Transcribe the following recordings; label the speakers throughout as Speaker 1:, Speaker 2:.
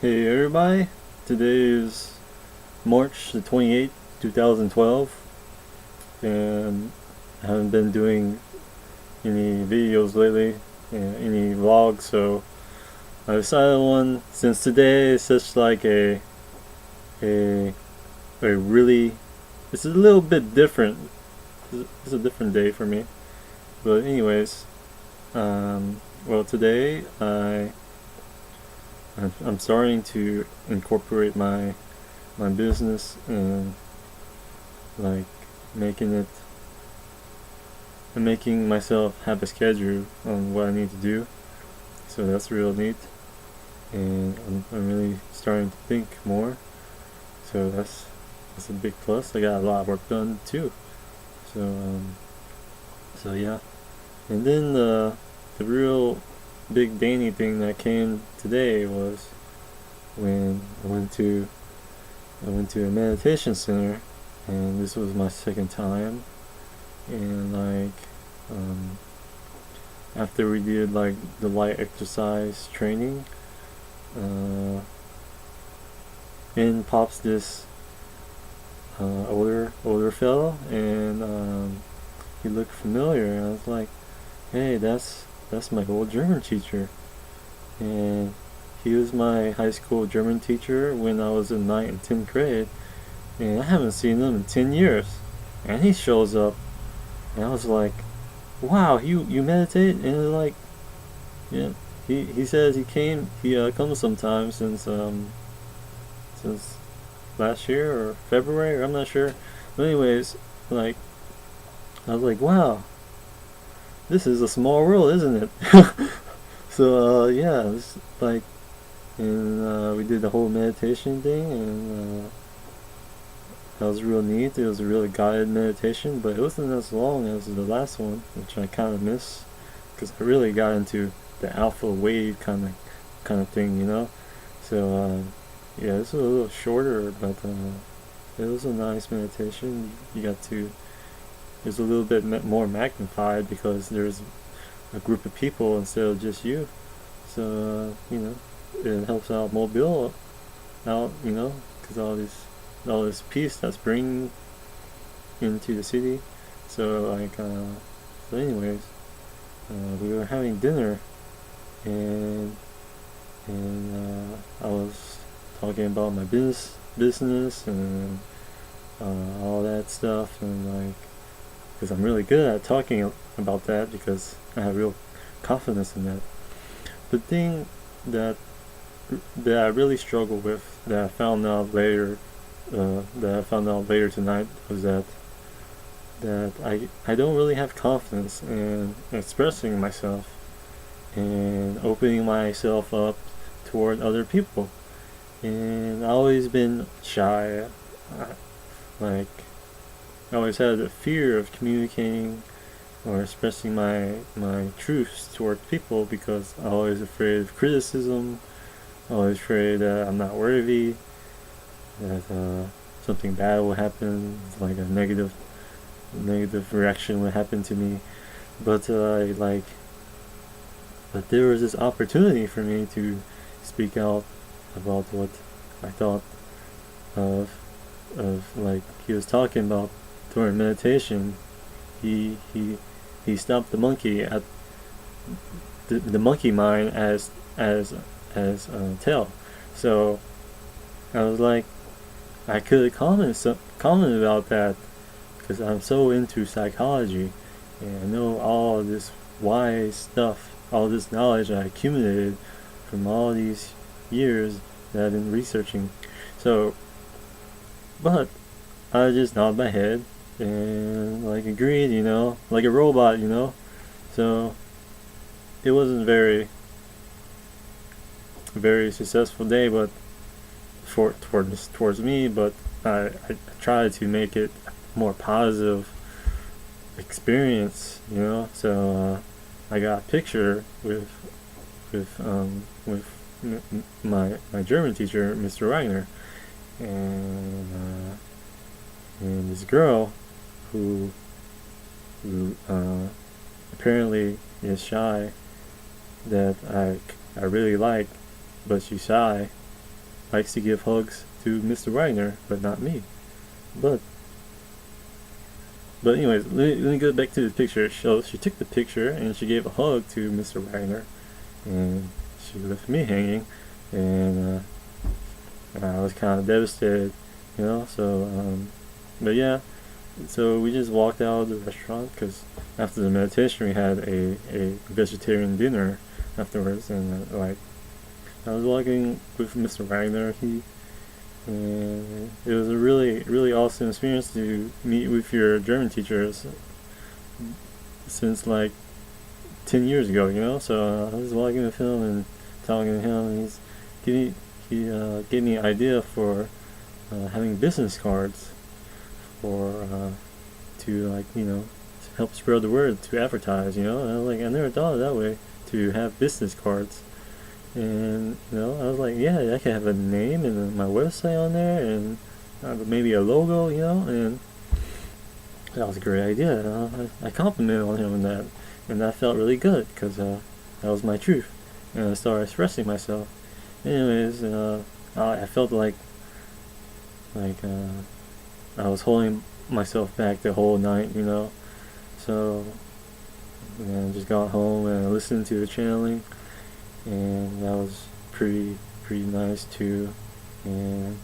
Speaker 1: Hey everybody, today is March the 28th, 2012, and I haven't been doing any videos lately, any vlogs, so I decided since today is such like a, a really, it's a little bit different, it's a different day for me, but anyways, well today I'm starting to incorporate my business and like making it and making myself have a schedule on what I need to do. So that's real neat, and I'm really starting to think more. So that's a big plus. I got a lot of work done too. So so yeah, and then the real big Danny thing that came today was when I went to a meditation center, and this was my second time, and um, after we did like the light exercise training, uh, in pops this older fellow, and he looked familiar. And I was like, "Hey, that's my old German teacher," and he was my high school German teacher when I was in ninth and 10th grade, and I haven't seen him in 10 years, and he shows up, and I was like, "Wow, you meditate?" And like, yeah, he says he comes sometimes since last year or February, or I'm not sure. But anyways, like I was like, wow, this is a small world, isn't it? So yeah, it's like, and we did the whole meditation thing, and that was real neat. It was a really guided meditation, but it wasn't as long as the last one, which I kind of miss because I really got into the alpha wave kind of thing, you know. So yeah, this was a little shorter, but it was a nice meditation. You got to. It was a little bit more magnified because there's a group of people instead of just you. So you know, it helps out Mobile out, you know, because all this peace that's bringing into the city. So like, so anyways, we were having dinner, and I was talking about my business and all that stuff, and like, because I'm really good at talking about that because I have real confidence in that. The thing that that I really struggle with, that I found out later tonight, was that I don't really have confidence in expressing myself and opening myself up toward other people. And I always been shy. I, like I always had a fear of communicating or expressing my truths toward people because I'm always afraid of criticism. I'm always afraid that I'm not worthy, that something bad will happen, like a negative reaction would happen to me. But but there was this opportunity for me to speak out about what I thought of like he was talking about during meditation. He he he stopped the monkey at the monkey mind as tail. So I was like, I could comment about that because I'm so into psychology, and I know all this wise stuff, all this knowledge I accumulated from all these years that I've been researching. So, but I just nod my head and like agreed, you know, like a robot, you know. So it wasn't very successful day, but towards me, but I tried to make it more positive experience, you know. So I got a picture with my German teacher, Mr. Wagner, and this girl who apparently is shy, that I really like, but she's shy, likes to give hugs to Mr. Wagner, but not me. But anyways, let me go back to the picture. So she took the picture and she gave a hug to Mr. Wagner, and she left me hanging, and I was kind of devastated, you know. So, but yeah, so we just walked out of the restaurant because after the meditation we had a vegetarian dinner afterwards, and like I was walking with Mr. Wagner. And it was a really awesome experience to meet with your German teachers since like 10 years ago, you know. So I was walking with him and talking to him, and he gave me an idea for having business cards for to, like, you know, to help spread the word, to advertise, you know. And I was like, I never thought of that way, to have business cards. And you know, I was like, yeah, I could have a name and my website on there, and maybe a logo, you know. And that was a great idea. I complimented on him on that, and that felt really good because that was my truth, and I started expressing myself. Anyways, I felt like I was holding myself back the whole night, you know. So I just got home and I listened to the channeling, and that was pretty nice too. And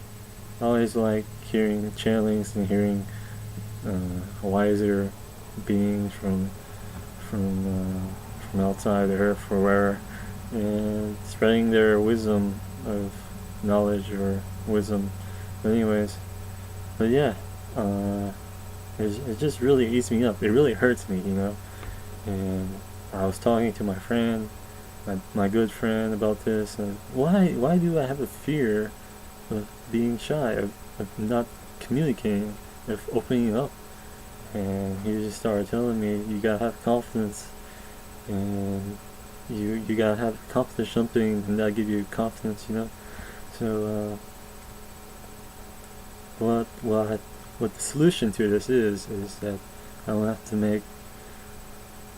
Speaker 1: I always like hearing channelings and hearing wiser beings from outside the earth or wherever, and spreading their wisdom of knowledge or wisdom. But anyways, but yeah, it just really eats me up. It really hurts me, you know. And I was talking to my friend, my good friend, about this, and why do I have a fear of being shy, of not communicating, of opening up? And he just started telling me, you gotta have confidence, and you gotta have accomplished something, and that give you confidence, you know. So what the solution to this is that I don't have to make,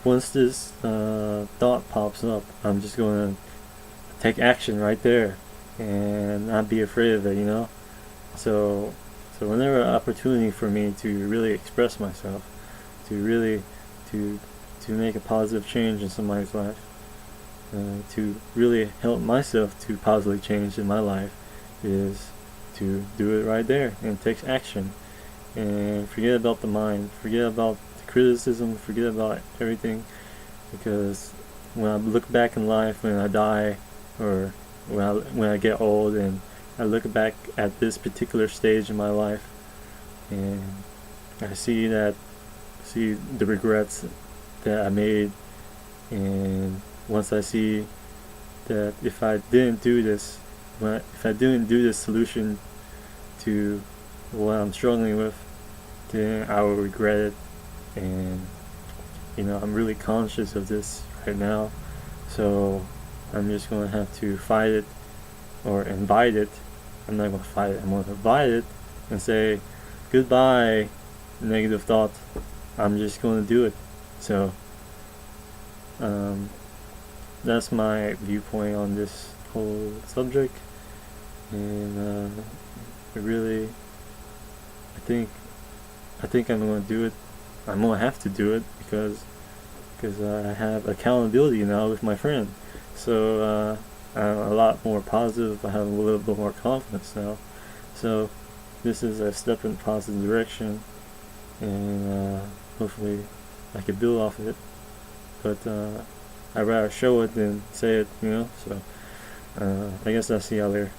Speaker 1: once this thought pops up, I'm just going to take action right there and not be afraid of it, you know. So whenever an opportunity for me to really express myself, to really to make a positive change in somebody's life, to really help myself to positively change in my life, is to do it right there and take action, and forget about the mind, forget about the criticism, forget about everything. Because when I look back in life, when I die, or when I get old, and I look back at this particular stage in my life, and I see the regrets that I made, and once I see that if I didn't do this solution to what I'm struggling with, then I will regret it. And you know, I'm really conscious of this right now, so I'm just going to have to fight it, or invite it. I'm not going to fight it, I'm going to invite it and say, goodbye, negative thought. I'm just going to do it. So that's my viewpoint on this whole subject. And I think I'm going to do it. I'm going to have to do it because I have accountability now with my friend. So I'm a lot more positive. I have a little bit more confidence now. So this is a step in positive direction, and hopefully I can build off of it. But I'd rather show it than say it, you know. So I guess I'll see y'all later.